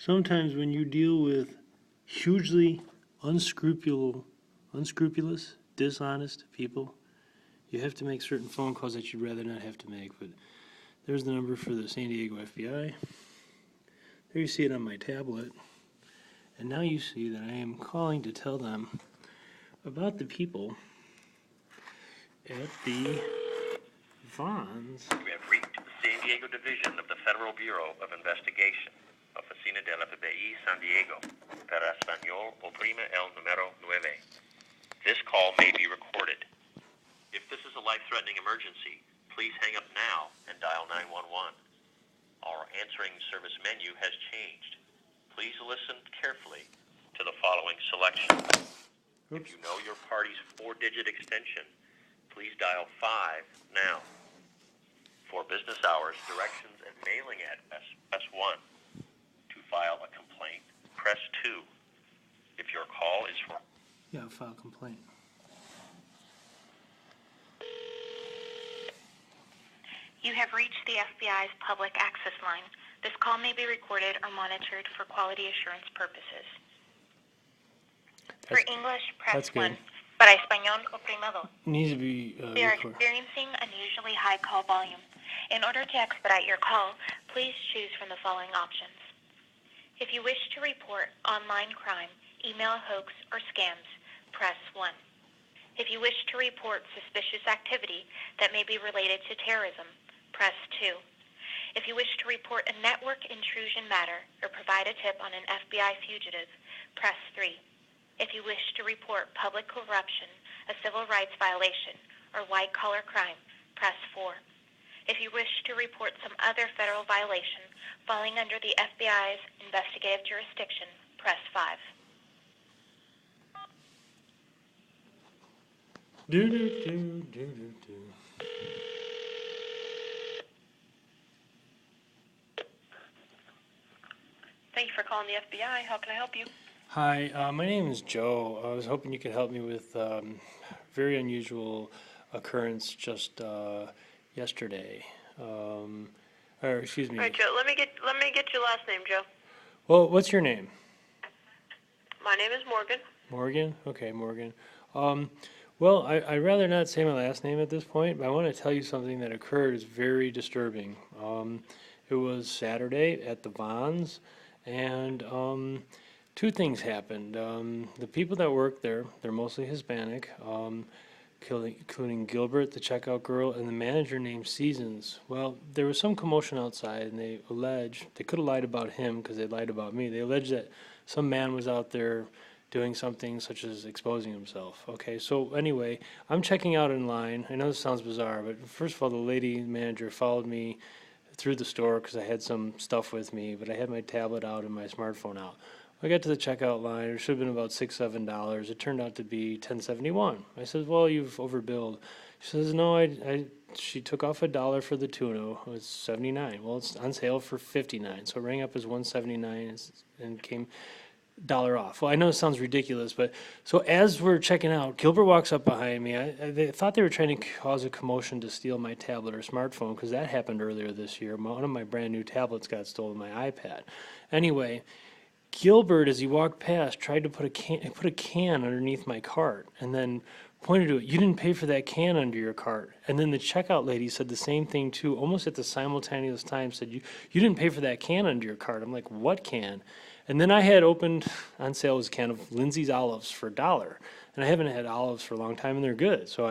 sometimes when you deal with hugely unscrupulous, dishonest people, you have to make certain phone calls that you'd rather not have to make. But there's the number for the San Diego FBI. There you see it on my tablet. And now you see that I am calling to tell them about the people at the Vons. We have reached the San Diego Division of the Federal Bureau of Investigation, Oficina del FBI San Diego. Para Español, oprime el número 9. This call may be recorded. If this is a life-threatening emergency, please hang up now and dial 911. Our answering service menu has changed. Please listen carefully to the following selection. If you know your party's 4-digit extension, please dial 5 now. For business hours, directions, and mailing address, press 1. To file a complaint, press 2. If your call is for... Yeah, file complaint. You have reached the FBI's public access line. This call may be recorded or monitored for quality assurance purposes. For English, press 1. Para español, oprima 2. Needs to be We are experiencing unusually high call volume. In order to expedite your call, please choose from the following options. If you wish to report online crime, email hoax, or scams, press 1. If you wish to report suspicious activity that may be related to terrorism, press 2. If you wish to report a network intrusion matter or provide a tip on an FBI fugitive, press 3. If you wish to report public corruption, a civil rights violation, or white-collar crime, press 4. If you wish to report some other federal violation falling under the FBI's investigative jurisdiction, press 5. Thank you for calling the FBI. How can I help you? Hi, my name is Joe. I was hoping you could help me with very unusual occurrence just yesterday. Or excuse me. All right, Joe. Let me get your last name, Joe. Well, what's your name? My name is Morgan. Morgan? Okay, Morgan. Well, I'd rather not say my last name at this point, but I want to tell you something that occurred. It's very disturbing. It was Saturday at the Vons, and two things happened. The people that work there, they're mostly Hispanic, including Gilbert, the checkout girl, and the manager named Seasons. Well, there was some commotion outside, and they could have lied about him because they lied about me. They alleged that some man was out there doing something such as exposing himself. Okay, so anyway, I'm checking out in line. I know this sounds bizarre, but first of all, the lady manager followed me through the store because I had some stuff with me, but I had my tablet out and my smartphone out. I got to the checkout line. It should have been about $6-7. It turned out to be $10.71. I said, "Well, you've overbilled." She says, "No, she took off $1 for the tuna. It was $79. Well, it's on sale for $59, so it rang up as $179 and came $1 off." Well, I know it sounds ridiculous, but so as we're checking out, Gilbert walks up behind me. They thought they were trying to cause a commotion to steal my tablet or smartphone because that happened earlier this year. One of my brand new tablets got stolen, my iPad. Anyway, Gilbert, as he walked past, tried to put a can underneath my cart and then pointed to it. "You didn't pay for that can under your cart." And then the checkout lady said the same thing too, almost at the simultaneous time, said, you didn't pay for that can under your cart." I'm like, "What can?" And then I had opened on sale was a can of Lindsay's olives for $1. And I haven't had olives for a long time, and they're good. So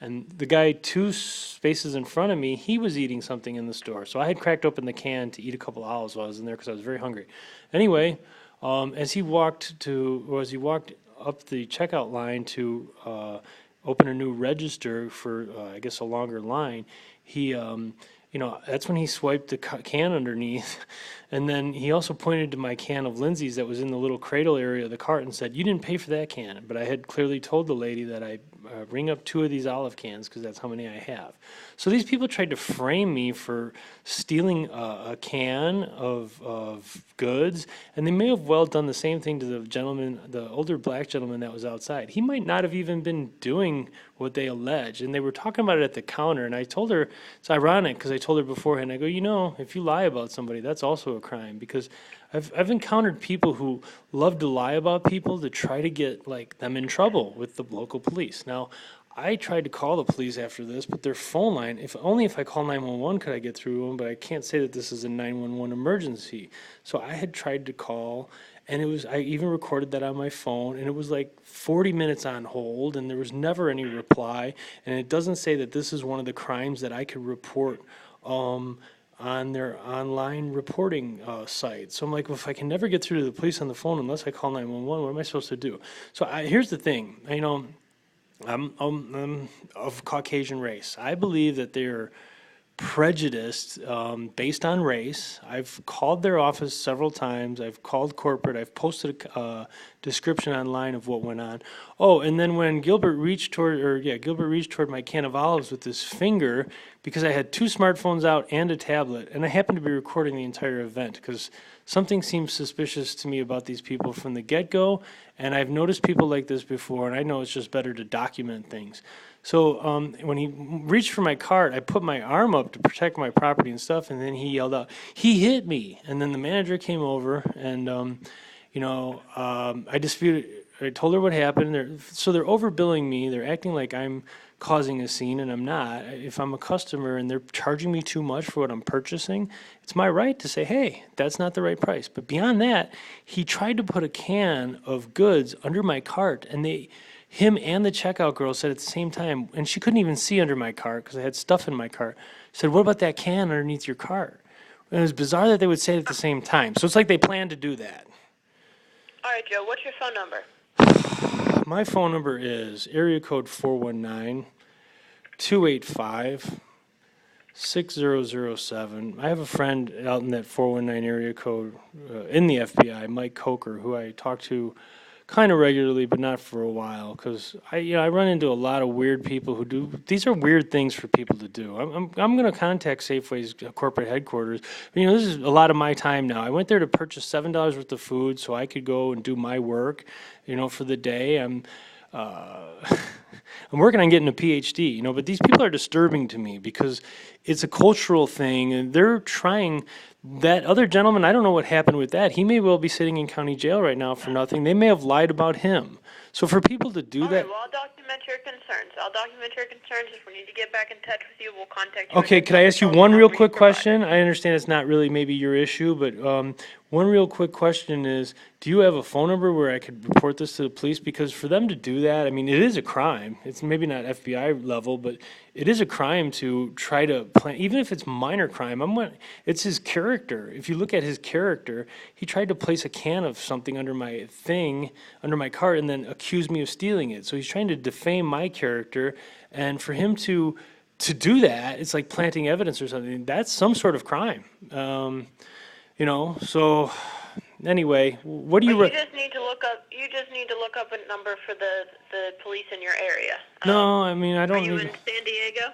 and the guy 2 spaces in front of me, he was eating something in the store. So I had cracked open the can to eat a couple of olives while I was in there because I was very hungry. Anyway, as he walked up the checkout line to open a new register for, I guess, a longer line, he that's when he swiped the can underneath. And then he also pointed to my can of Lindsay's that was in the little cradle area of the cart and said, "You didn't pay for that can." But I had clearly told the lady that I ring up 2 of these olive cans because that's how many I have. So these people tried to frame me for stealing a can of goods, and they may have well done the same thing to the older black gentleman that was outside. He might not have even been doing what they allege. And they were talking about it at the counter, and I told her, it's ironic because I told her beforehand, I go, if you lie about somebody, that's also a crime, because I've encountered people who love to lie about people to try to get like them in trouble with the local police. Now, I tried to call the police after this, but their phone line, if I call 911 could I get through to them, but I can't say that this is a 911 emergency. So I had tried to call, and I even recorded that on my phone, and it was like 40 minutes on hold, and there was never any reply. And it doesn't say that this is one of the crimes that I could report on their online reporting site. So I'm like, well, if I can never get through to the police on the phone unless I call 911, what am I supposed to do? So here's the thing, I'm of Caucasian race. I believe that they're prejudiced based on race. I've called their office several times. I've called corporate. I've posted a description online of what went on. Oh, and then when Gilbert reached toward my can of olives with his finger, because I had 2 smartphones out and a tablet, and I happened to be recording the entire event because something seems suspicious to me about these people from the get-go, and I've noticed people like this before, and I know it's just better to document things. So when he reached for my cart, I put my arm up to protect my property and stuff, and then he yelled out, "He hit me!" And then the manager came over, and I disputed. I told her what happened. They're overbilling me. They're acting like I'm causing a scene, and I'm not. If I'm a customer and they're charging me too much for what I'm purchasing, it's my right to say, hey, that's not the right price. But beyond that, he tried to put a can of goods under my cart, and him and the checkout girl said at the same time, and she couldn't even see under my cart because I had stuff in my cart, said, what about that can underneath your cart? And it was bizarre that they would say it at the same time. So it's like they planned to do that. All right, Joe, what's your phone number? My phone number is area code 419-285-6007. I have a friend out in that 419 area code in the FBI, Mike Coker, who I talk to kind of regularly, but not for a while, because I run into a lot of weird people who do. These are weird things for people to do. I'm going to contact Safeway's corporate headquarters. But, this is a lot of my time now. I went there to purchase $7 worth of food so I could go and do my work, for the day. I'm working on getting a PhD, but these people are disturbing to me because it's a cultural thing, and they're trying. That other gentleman, I don't know what happened with that. He may well be sitting in county jail right now for nothing. They may have lied about him. So for people to do that. All right, well, I'll document your concerns. If we need to get back in touch with you, we'll contact you. Okay, could I ask you one real quick question? I understand it's not really maybe your issue, but one real quick question is, do you have a phone number where I could report this to the police? Because for them to do that, it is a crime. It's maybe not FBI level, but it is a crime to try to plan, even if it's minor crime. It's his character. If you look at his character, he tried to place a can of something under my cart, and then accuse me of stealing it. So he's trying to defame my character, and for him to do that, it's like planting evidence or something. That's some sort of crime. So anyway, what do you? You just need to look up. A number for the police in your area. No, I don't. Are you in San Diego?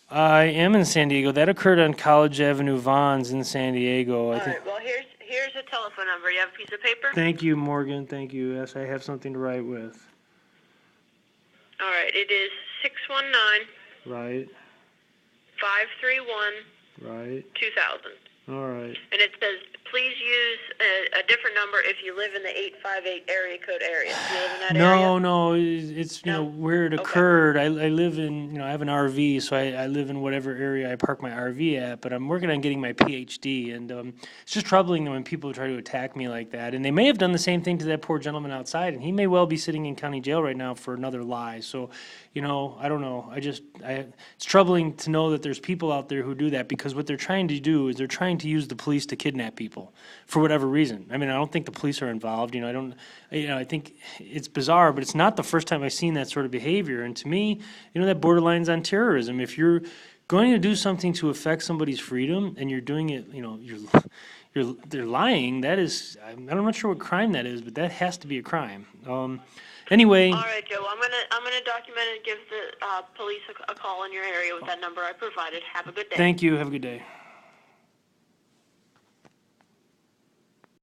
I am in San Diego. That occurred on College Avenue, Vons in San Diego. All right. Well, here's a telephone number. You have a piece of paper? Thank you, Morgan. Thank you. Yes, I have something to write with. All right. It is 619. Right. 531. Right. 2000. All right. And it says, please use a different number if you live in the 858 area code area. Do you live in that area? No, it's where it occurred. I live in, I have an RV, so I live in whatever area I park my RV at, but I'm working on getting my PhD, and it's just troubling when people try to attack me like that. And they may have done the same thing to that poor gentleman outside, and he may well be sitting in county jail right now for another lie. So, I don't know. It's troubling to know that there's people out there who do that, because what they're trying to do is they're trying to use the police to kidnap people for whatever reason. I don't think the police are involved. I think it's bizarre, but it's not the first time I've seen that sort of behavior. And to me, that borderlines on terrorism. If you're going to do something to affect somebody's freedom and you're doing it, they're lying. That is, I'm not sure what crime that is, but that has to be a crime. Anyway. All right, Joe. I'm gonna document it and give the police a call in your area with that number I provided. Have a good day. Thank you. Have a good day.